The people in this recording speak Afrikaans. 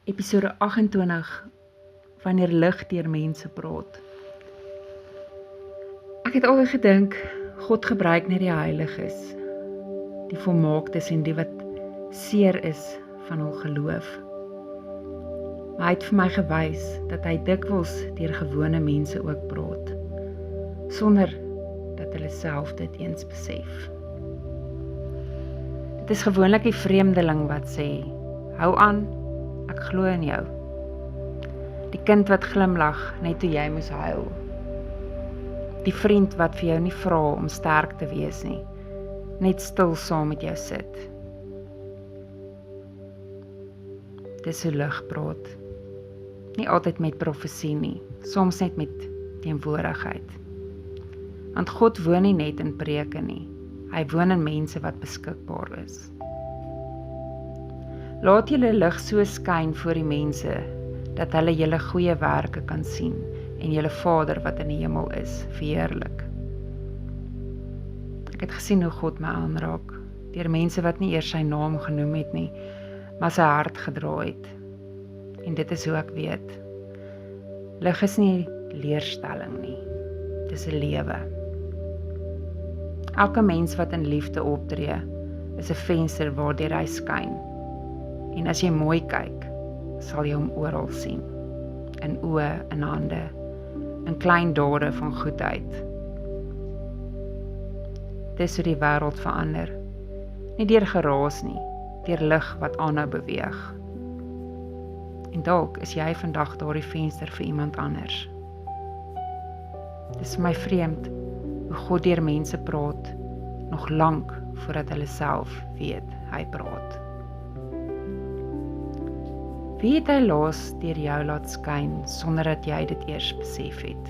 Episode 28, wanneer lig deur mense praat. Ek het altyd gedink, God gebruik net die heiliges, die volmaaktes en die wat seer is van hul geloof. Maar hy het vir my gewys, dat hy dikwels deur gewone mense ook praat, sonder dat hulle self dit eens besef. Dit is gewoonlik die vreemdeling wat sê, hou aan, ek glo in jou. Die kind wat glimlag, net toe jy moes huil. Die vriend wat vir jou nie vra om sterk te wees nie, net stil saam met jou sit. Dis hoe lig praat. Nie altyd met profesie nie, soms net met teenwoordigheid. Want God woon nie net in preke nie, hy woon in mense wat beskikbaar is. Laat julle lig so skyn voor die mense, dat hulle julle goeie werke kan sien, en julle Vader wat in die hemel is, verheerlik. Ek het gesien hoe God my aanraak, deur mense wat nie eers sy naam genoem het nie, maar sy hart gedra het. En dit is hoe ek weet. Lig is nie leerstelling nie, dis 'n lewe. Elke mens wat in liefde optree, is 'n venster waardeur hy skyn. En as jy mooi kyk, sal jy hom oral sien. In oë, in hande, in klein dade van goedheid. Dis hoe die wêreld verander. Nie deur geraas nie, deur lig wat aanhou beweeg. En dalk is jy vandag daardie venster vir iemand anders. Dis vir my vreemd hoe God deur mense praat, nog lank voordat hulle self weet hy praat. Wie het hy laas deur jou laat skyn, sonder dat jy dit eers besef het?